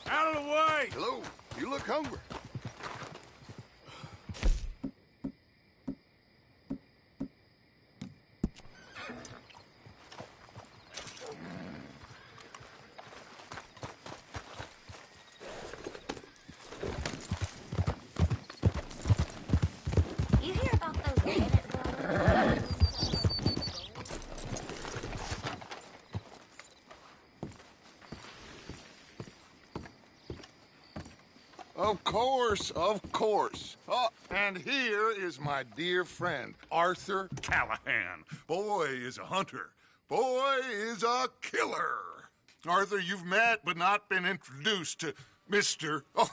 Out of the way! Hello, you look hungry. You hear about those Bennett brothers? Of course, of course. Oh, and here is my dear friend, Arthur Callahan. Boy is a hunter. Boy is a killer. Arthur, you've met but not been introduced to Mr. Oh,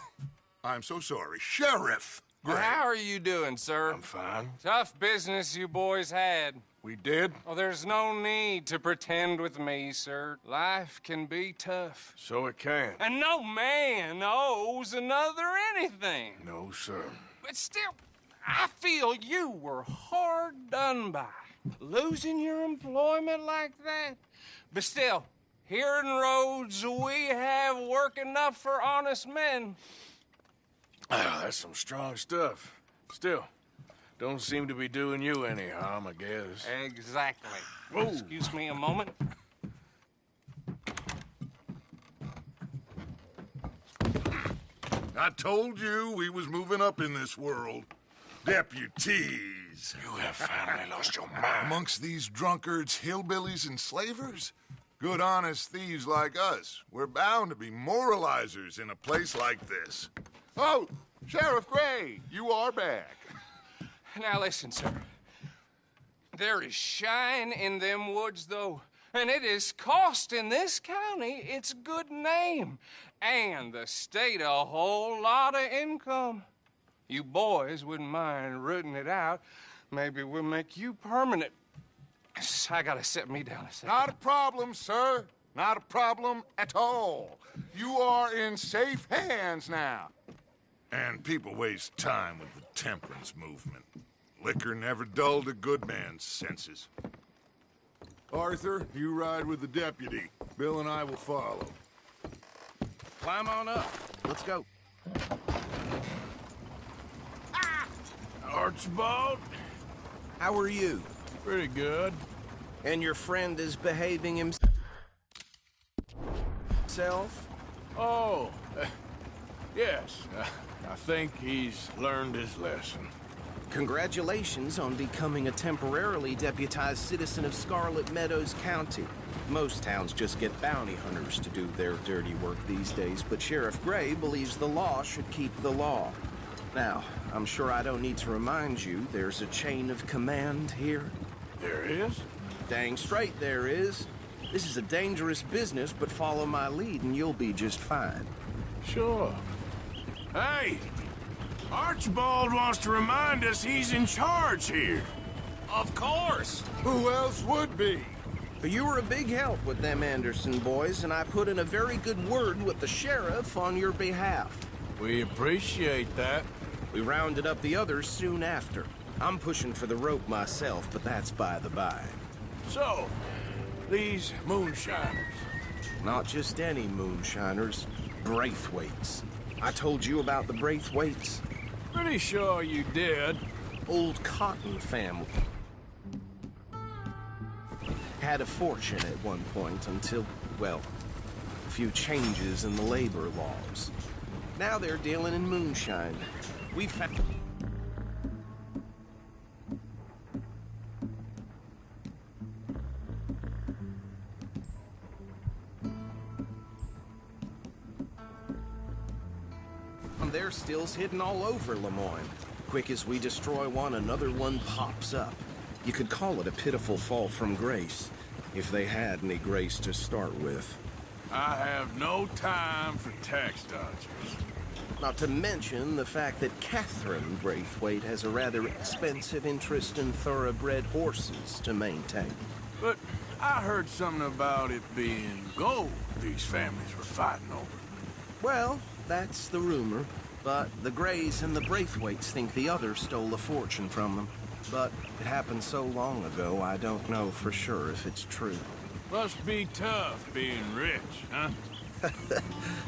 I'm so sorry, Sheriff Gray. How are you doing, sir? I'm fine. Tough business you boys had. We did? Oh, there's no need to pretend with me, sir. Life can be tough. So it can. And no man owes another anything. No, sir. But still, I feel you were hard done by. Losing your employment like that. But still, here in Rhodes, we have work enough for honest men. Ah, that's some strong stuff. Still, don't seem to be doing you any harm, I guess. Exactly. Whoa. Excuse me a moment. I told you we was moving up in this world. Deputies. You have finally lost your mind. Amongst these drunkards, hillbillies, and slavers? Good, honest thieves like us. We're bound to be moralizers in a place like this. Oh, Sheriff Gray, you are back. Now listen, sir. There is shine in them woods, though, and it is costing this county its good name and the state a whole lot of income. You boys wouldn't mind rooting it out. Maybe we'll make you permanent. I gotta sit me down a second. Not a problem, sir. Not a problem at all. You are in safe hands now. And people waste time with the temperance movement. Liquor never dulled a good man's senses. Arthur, you ride with the deputy. Bill and I will follow. Climb on up. Let's go. Archibald? How are you? Pretty good. And your friend is behaving himself? Oh, yes. I think he's learned his lesson. Congratulations on becoming a temporarily deputized citizen of Scarlet Meadows County. Most towns just get bounty hunters to do their dirty work these days, but Sheriff Gray believes the law should keep the law. Now, I'm sure I don't need to remind you there's a chain of command here. There is? Dang straight there is. This is a dangerous business, but follow my lead and you'll be just fine. Sure. Hey! Archibald wants to remind us he's in charge here. Of course! Who else would be? But you were a big help with them Anderson boys, and I put in a very good word with the sheriff on your behalf. We appreciate that. We rounded up the others soon after. I'm pushing for the rope myself, but that's by the by. So, these moonshiners. Not just any moonshiners, Braithwaites. I told you about the Braithwaites? Pretty sure you did. Old Cotton family. Had a fortune at one point until, well, a few changes in the labor laws. Now they're dealing in moonshine. We found... Their stills hidden all over Lemoyne. Quick as we destroy one, another one pops up. You could call it a pitiful fall from grace, if they had any grace to start with. I have no time for tax dodgers. Not to mention the fact that Catherine Braithwaite has a rather expensive interest in thoroughbred horses to maintain. But I heard something about it being gold these families were fighting over. Well, that's the rumor. But the Greys and the Braithwaites think the others stole a fortune from them. But it happened so long ago, I don't know for sure if it's true. Must be tough being rich, huh?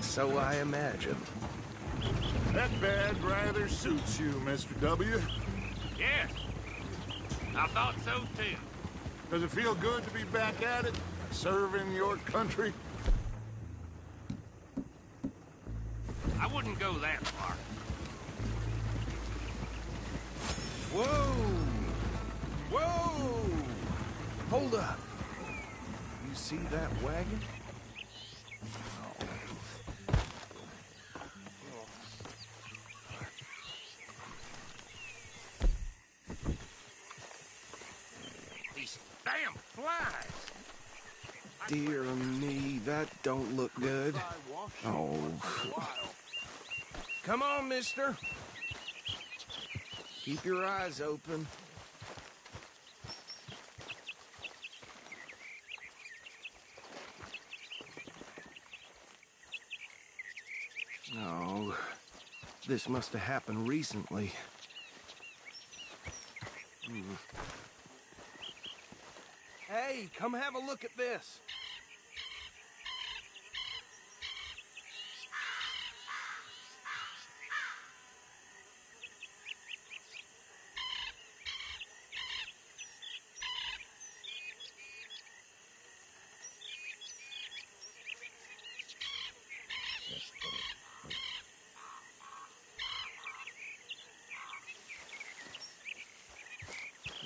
So I imagine. That badge rather suits you, Mr. W. Yes. I thought so too. Does it feel good to be back at it, serving your country? I wouldn't go that far. Whoa! Whoa! Hold up. You see that wagon? These damn flies. Dear me, that don't look good. Oh. Come on, mister. Keep your eyes open. No. This must have happened recently. Hey, come have a look at this.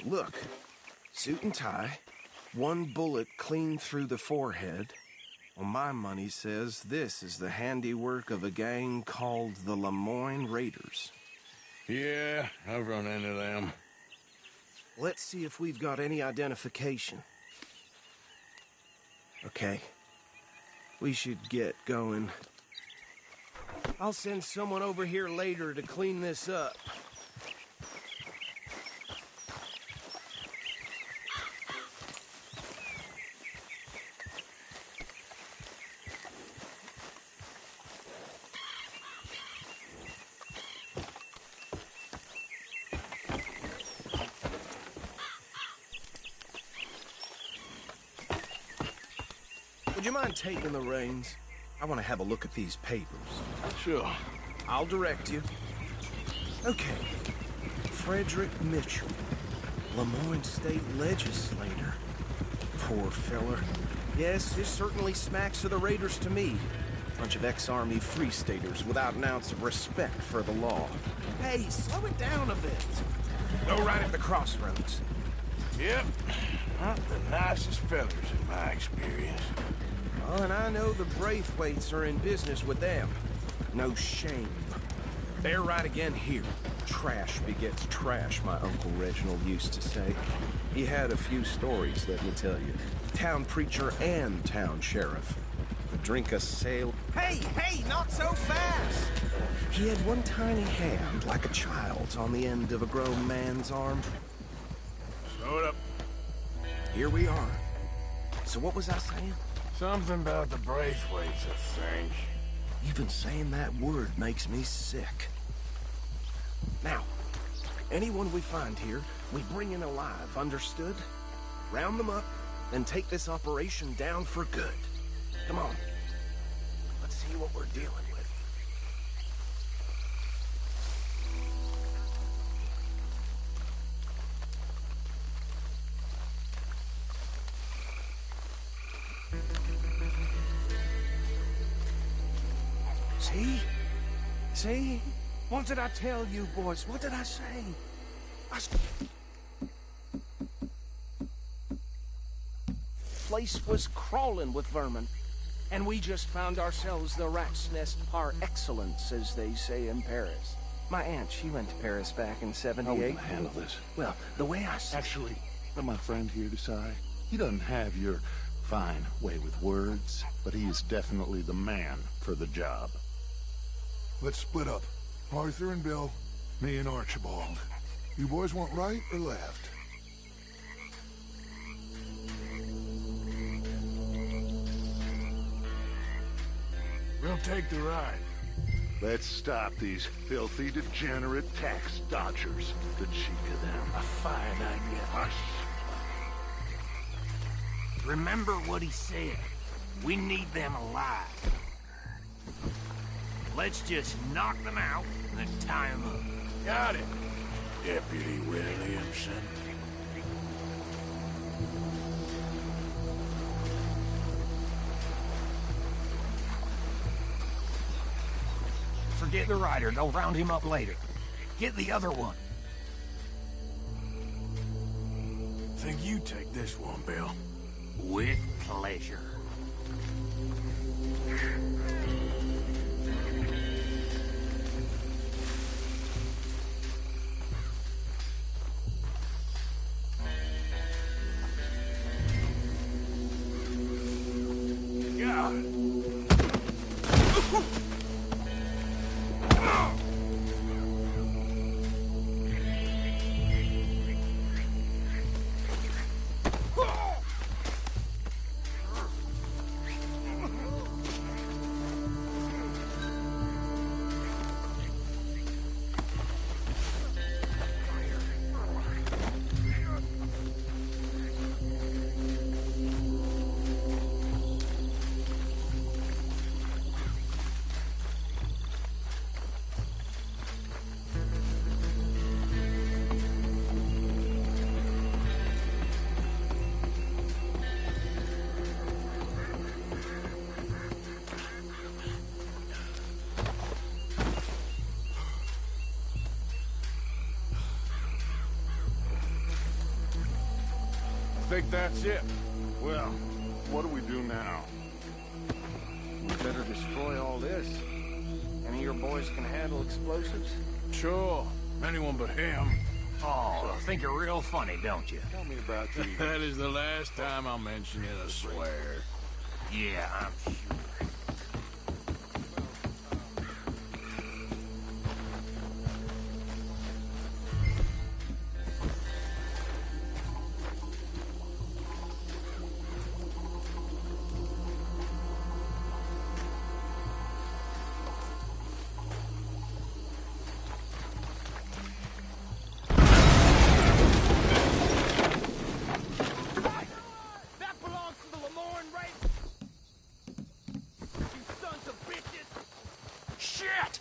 Look, suit and tie, one bullet clean through the forehead. Well, my money says this is the handiwork of a gang called the Lemoyne Raiders. Yeah, I've run into them. Let's see if we've got any identification. Okay. We should get going. I'll send someone over here later to clean this up. Would you mind taking the reins? I want to have a look at these papers. Sure. I'll direct you. Okay. Frederick Mitchell, Lemoyne State Legislator. Poor feller. Yes, this certainly smacks of the Raiders to me. Bunch of ex-Army Free Staters without an ounce of respect for the law. Hey, slow it down a bit. Go right at the crossroads. Yep. Not the nicest fellers in my experience. Oh, and I know the Braithwaites are in business with them. No shame. They're right again here. Trash begets trash, my Uncle Reginald used to say. He had a few stories, let me tell you. Town preacher and town sheriff. Drink a sail. Hey, not so fast! He had one tiny hand, like a child's, on the end of a grown man's arm. So here we are. So what was I saying? Something about the Braithwaites, I think. Even saying that word makes me sick. Now, anyone we find here, we bring in alive, understood? Round them up, and take this operation down for good. Come on. Let's see what we're dealing with. See? See? What did I tell you, boys? What did I say? Place was crawling with vermin, and we just found ourselves the rat's nest par excellence, as they say in Paris. My aunt, she went to Paris back in '78. How are we gonna handle this? Well, the way I see Actually, let my friend here decide. He doesn't have your fine way with words, but he is definitely the man for the job. Let's split up. Arthur and Bill, me and Archibald. You boys want right or left? We'll take the ride. Let's stop these filthy, degenerate tax dodgers. The cheek of them. A fine idea. Hush. Remember what he said. We need them alive. Let's just knock them out and then tie them up. Got it, Deputy Williamson. Forget the rider. They'll round him up later. Get the other one. Think you take this one, Bill. With pleasure. God. I think that's it. Well, what do we do now? We better destroy all this. Any of your boys can handle explosives? Sure. Anyone but him. Oh, think you're real funny, don't you? Tell me about these. That is the last time I'll mention it, I swear. Yeah, I'm sure. Shit!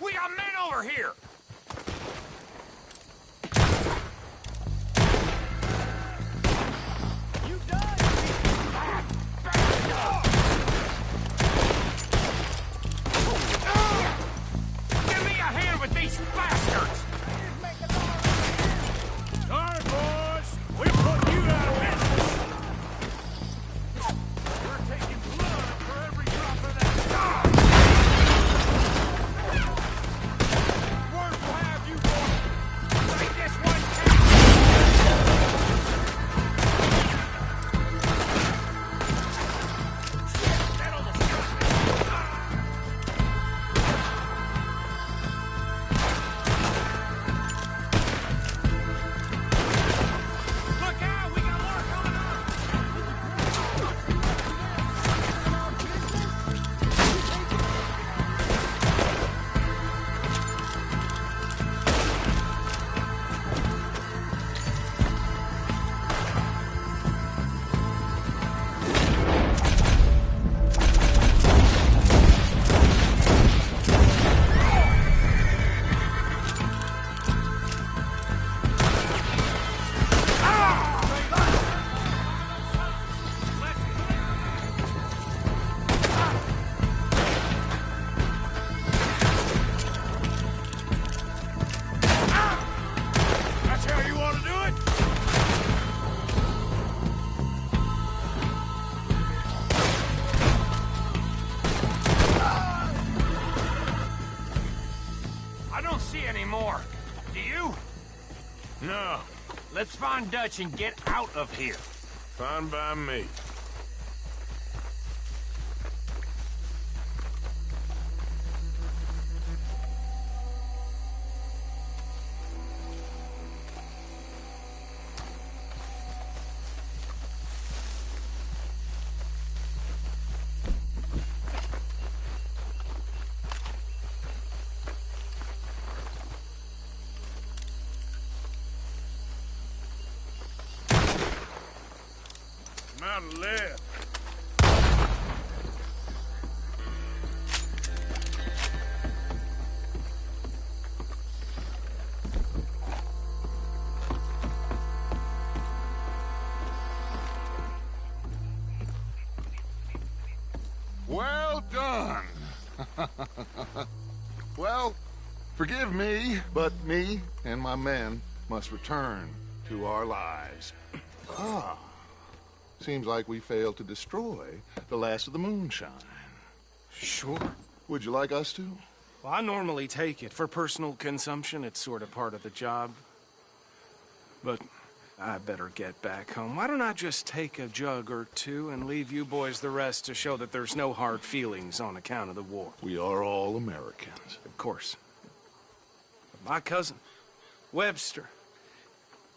We got men over here! You done? Give me a hand with these bastards! All right, boys. We're putting you out of business. We're taking blood for every drop of that. Let's find Dutch and get out of here. Fine by me. Out left. Well done. Well, forgive me, but me and my men must return to our lives. Ah. Seems like we failed to destroy the last of the moonshine. Sure. Would you like us to? Well, I normally take it. For personal consumption, it's sort of part of the job. But I better get back home. Why don't I just take a jug or two and leave you boys the rest to show that there's no hard feelings on account of the war? We are all Americans. Of course. But my cousin, Webster,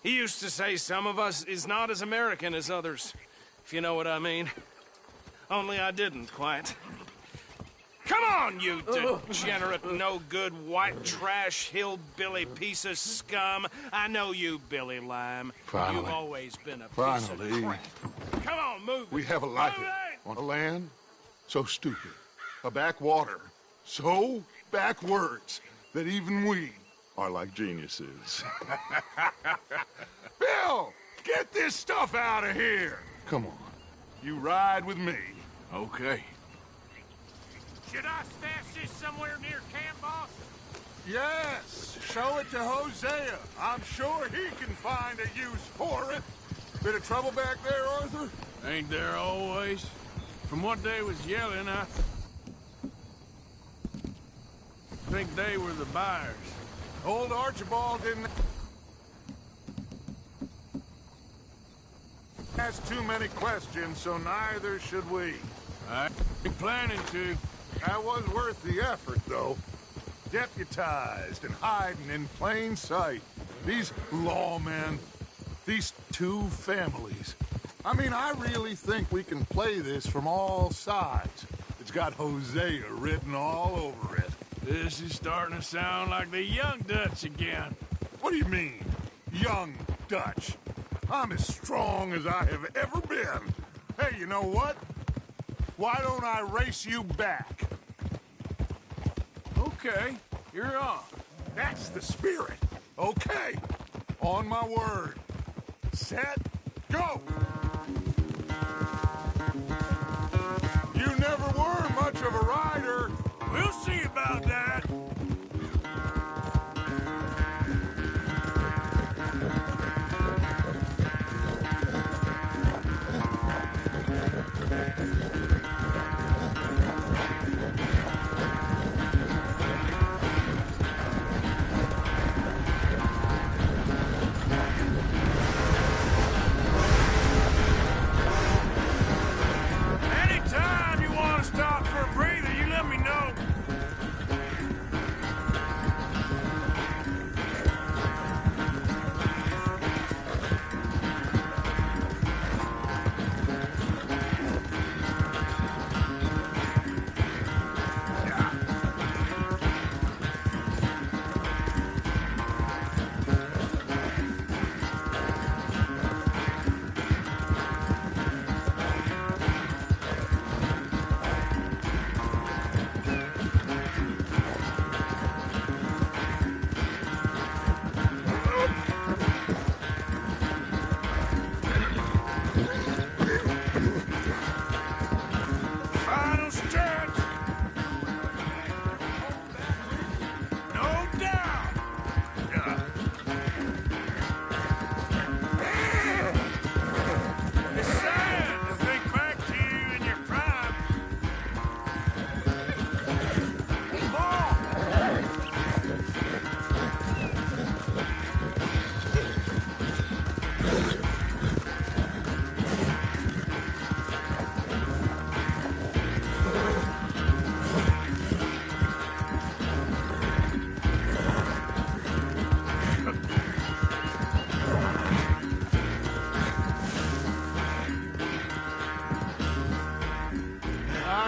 he used to say some of us is not as American as others, if you know what I mean. Only I didn't quite. Come on, you degenerate, no-good, white trash, hillbilly piece of scum. I know you, Billy Lime. Finally. You've always been a Finally. piece of crap. Come on, move We it. have a life Move it! on a land so stupid, a backwater so backwards that even we are like geniuses. Bill, get this stuff out of here. Come on, you ride with me. Okay. Should I stash this somewhere near camp, boss? Yes, show it to Hosea. I'm sure he can find a use for it. Bit of trouble back there, Arthur? Ain't there always? From what they was yelling, I think they were the buyers. Old Archibald didn't ask too many questions, so neither should we. I ain't planning to. That was worth the effort, though. Deputized and hiding in plain sight. These lawmen, these two families. I mean, I really think we can play this from all sides. It's got Hosea written all over it. This is starting to sound like the young Dutch again. What do you mean, young Dutch? I'm as strong as I have ever been. Hey, you know what? Why don't I race you back? Okay, you're on. That's the spirit. Okay, on my word. Set, go! You never were much of a rider. We'll see about that.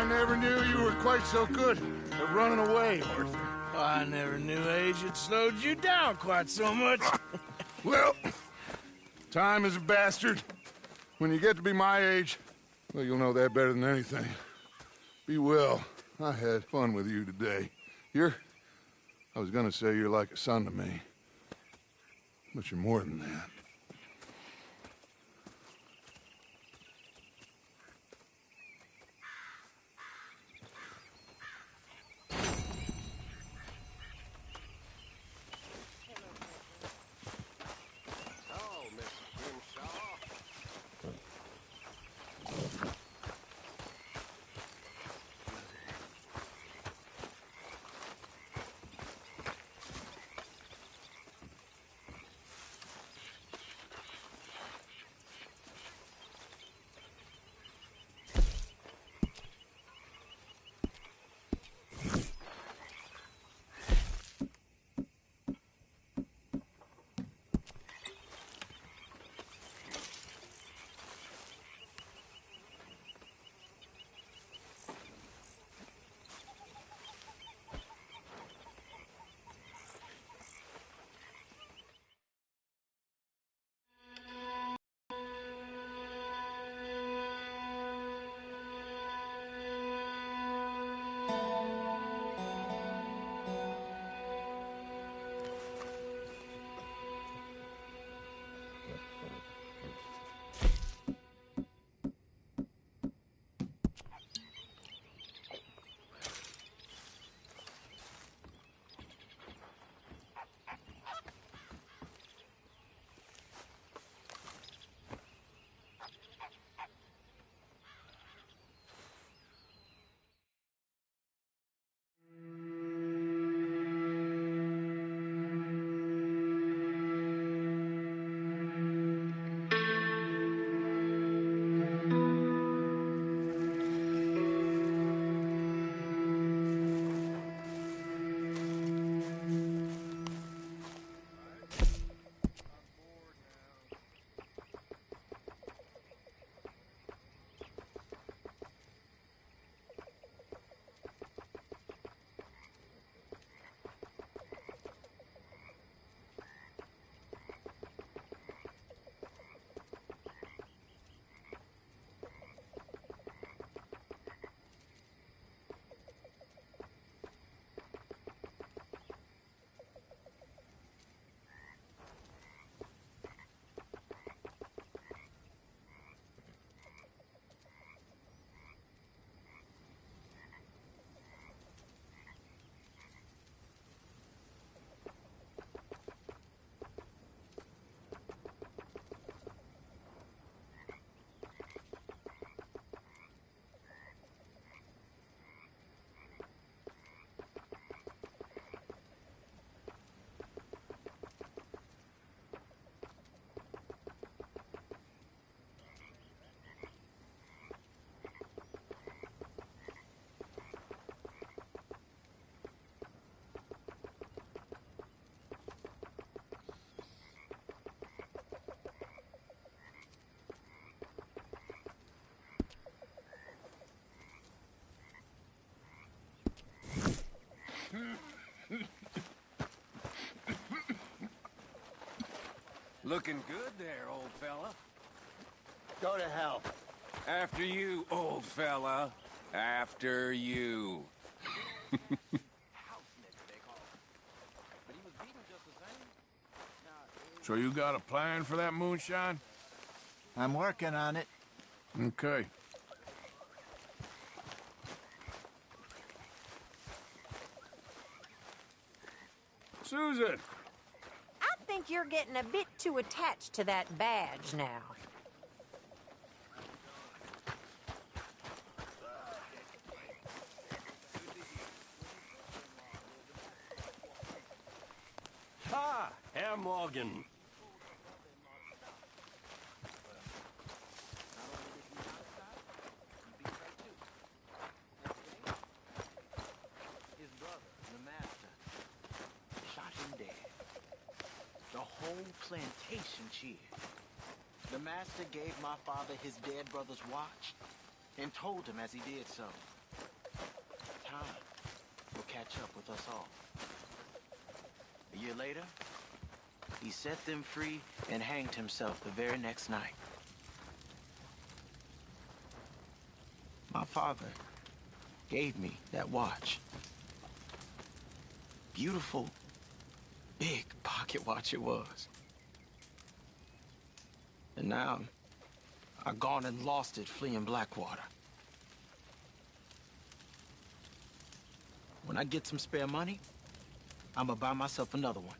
never knew you were quite so good at running away, Arthur. I never knew age had slowed you down quite so much. Well, time is a bastard. When you get to be my age, well, you'll know that better than anything. Be well. I had fun with you today. I was gonna say you're like a son to me. But you're more than that. Looking good there, old fella. Go to hell. After you, old fella. After you. So you got a plan for that moonshine? I'm working on it. Okay. Susan! I think you're getting a bit too attached to that badge now. Ah, Herr Morgan. His brother, the master, shot him dead. The whole plantation cheered. The master gave my father his dead brother's watch and told him as he did so, time will catch up with us all. A year later, he set them free and hanged himself the very next night. My father gave me that watch. Beautiful, big pocket watch it was. And now, I've gone and lost it fleeing Blackwater. When I get some spare money, I'ma buy myself another one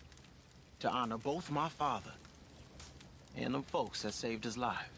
to honor both my father and them folks that saved his life.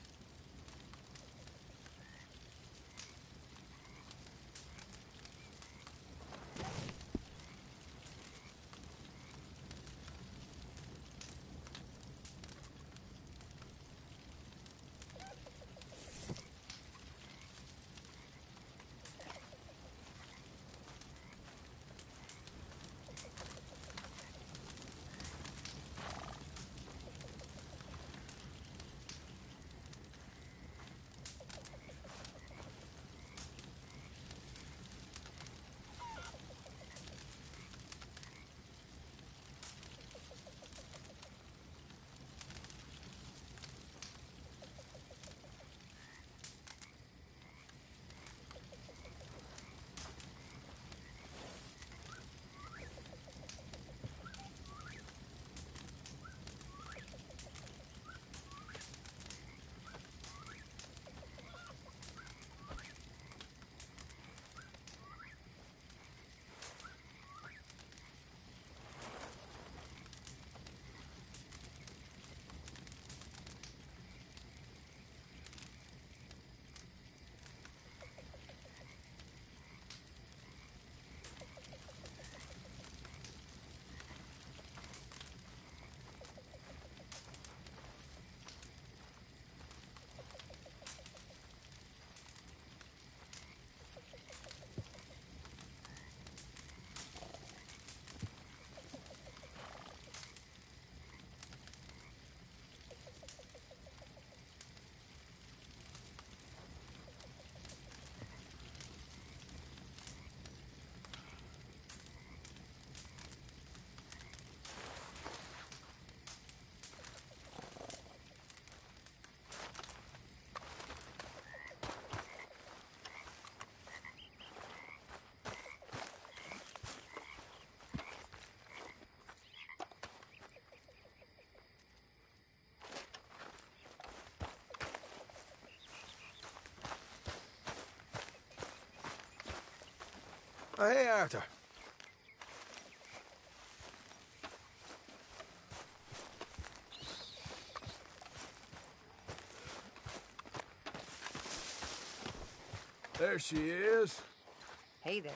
Oh, hey, Arthur. There she is. Hey there.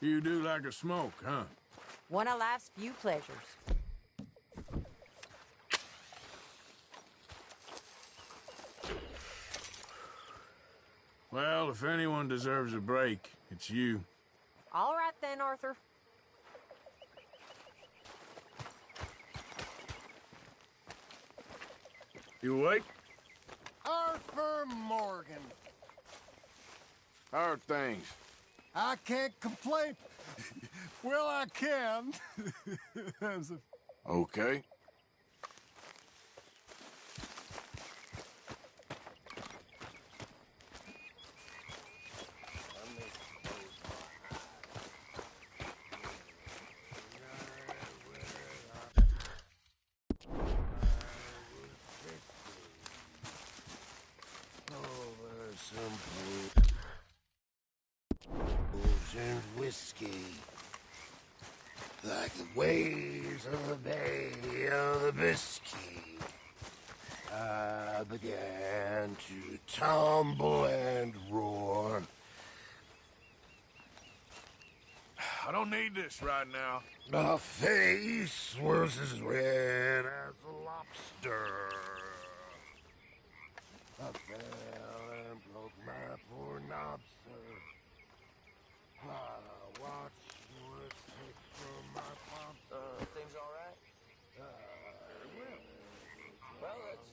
You do like a smoke, huh? One of life's few pleasures. Well, if anyone deserves a break, it's you. All right then, Arthur. You awake? Arthur Morgan. How are things? I can't complain. Well, I can. Okay. And whiskey, like the waves of the Bay of the Biscay. I began to tumble and roar. I don't need this right now. My face was as red as a lobster. I fell and broke my poor knobster. My watch was taken from my pops. Things all right? Well, that's...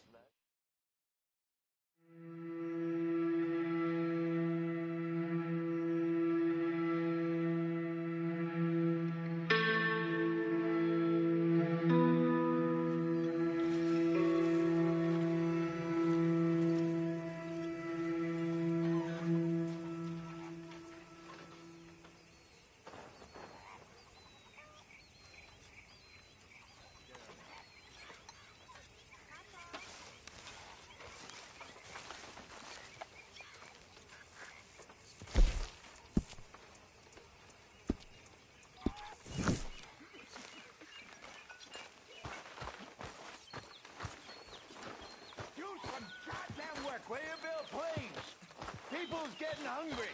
getting hungry.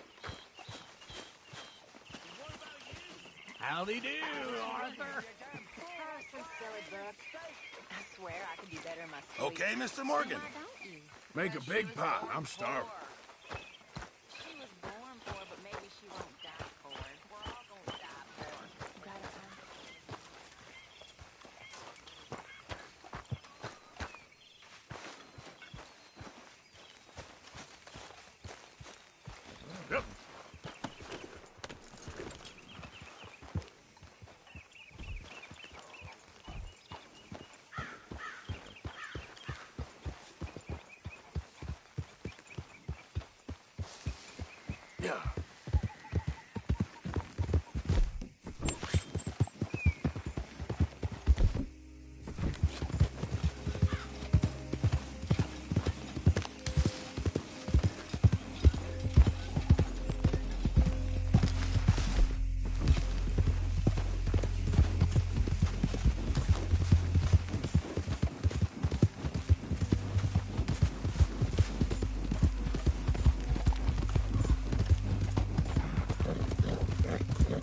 Howdy do, Arthur. So silly, Buck. I swear I could do better in my sleep. Okay, Mr. Morgan. Why don't you? Make a big pot. I'm starving. She was born for it, but maybe she won't die for it. We're all gonna die for it. Got it, huh? Yep. Yeah.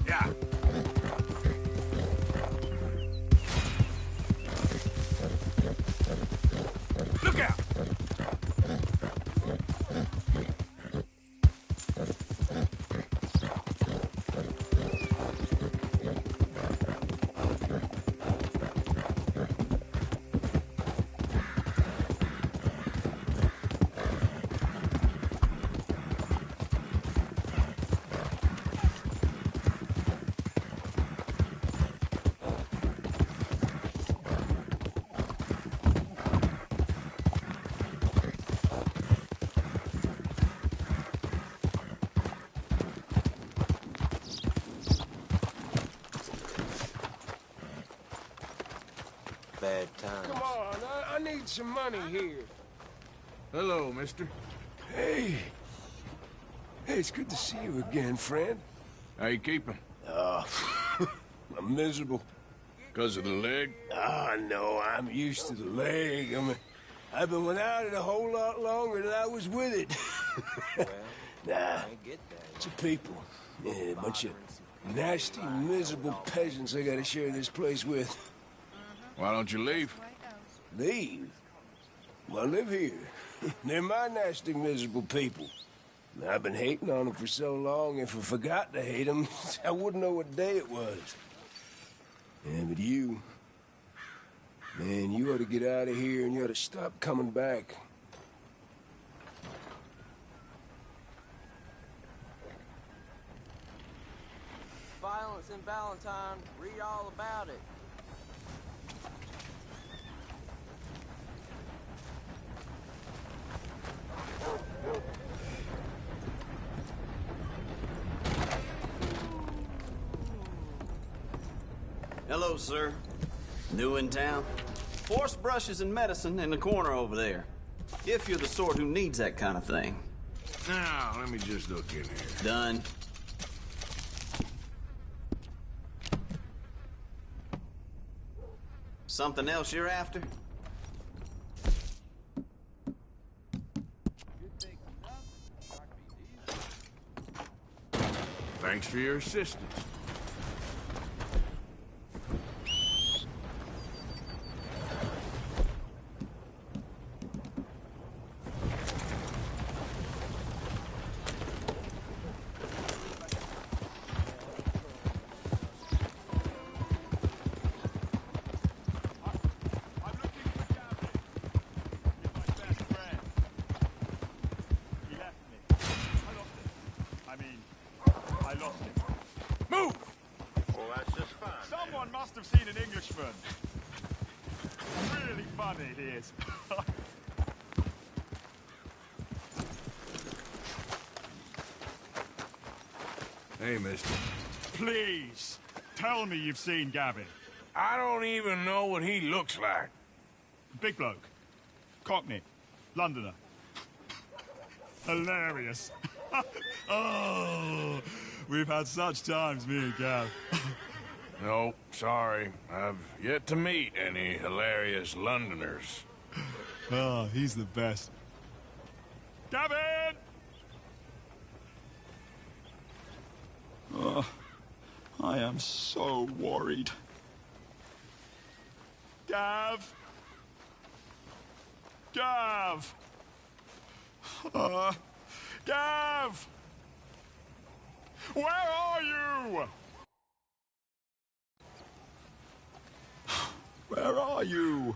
Yeah. Look out! Bad times. Come on, I need some money here. Hello, mister. Hey. Hey, it's good to see you again, friend. How you keeping? I'm miserable. Because of the leg? Ah, no, I'm used to the leg. I've been without it a whole lot longer than I was with it. Nah, I get that. it's a people. Yeah, a bunch of nasty, miserable peasants I gotta share this place with. Why don't you leave? Leave? Well, I live here. They're my nasty, miserable people. I've been hating on them for so long, if I forgot to hate them, I wouldn't know what day it was. Yeah, but you... Man, you ought to get out of here and you ought to stop coming back. Violence in Valentine. Read all about it. Hello, sir. New in town? Horse brushes and medicine in the corner over there. If you're the sort who needs that kind of thing. Now, let me just look in here. Done. Something else you're after? Thanks for your assistance. Someone must have seen an Englishman. Really funny he is. Hey, mister. Please, tell me you've seen Gavin. I don't even know what he looks like. Big bloke. Cockney. Londoner. Hilarious. Oh, we've had such times, me and Gav. No, sorry. I've yet to meet any hilarious Londoners. Oh, he's the best. Gavin! I am so worried. Gav! Gav! Gav! Where are you? Where are you?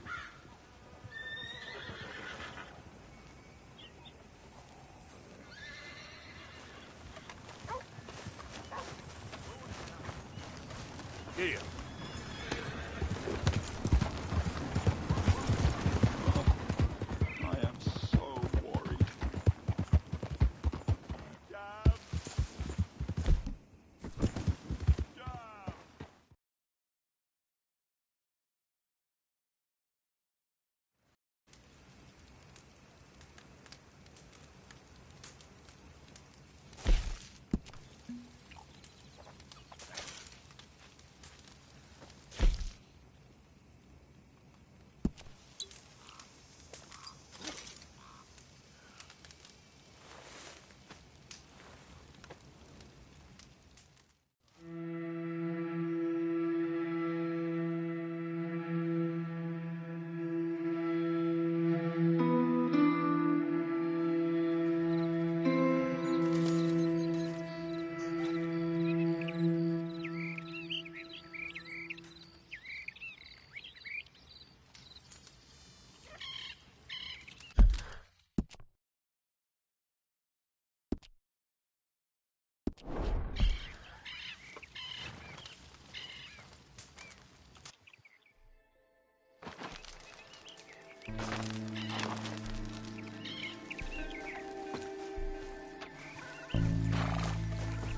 Here. I am so worried. Gav! Gav!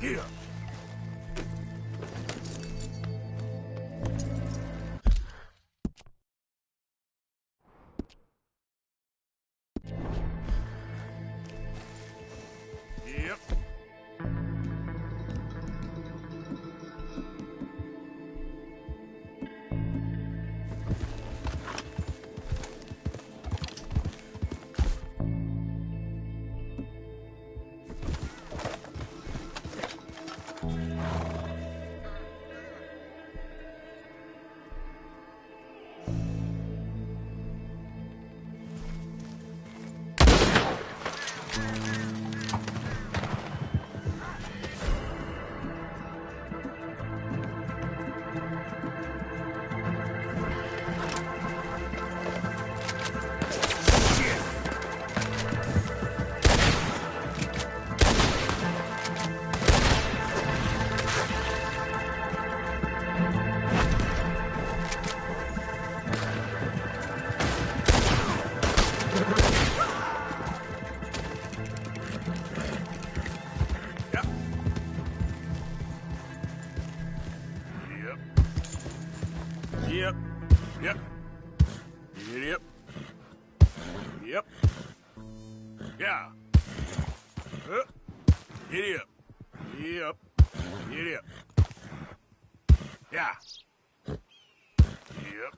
Here. Yep. Yep. Yep. Yep. Yep. Yeah. Idiot. Yep. Idiot. Yeah. Yep.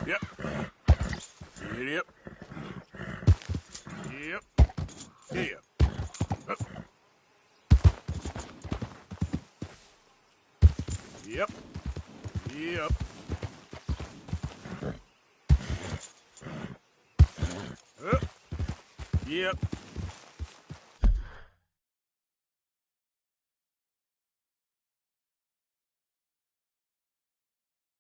Yep. Idiot. Yep. Idiot. Yep. Yep. Yep.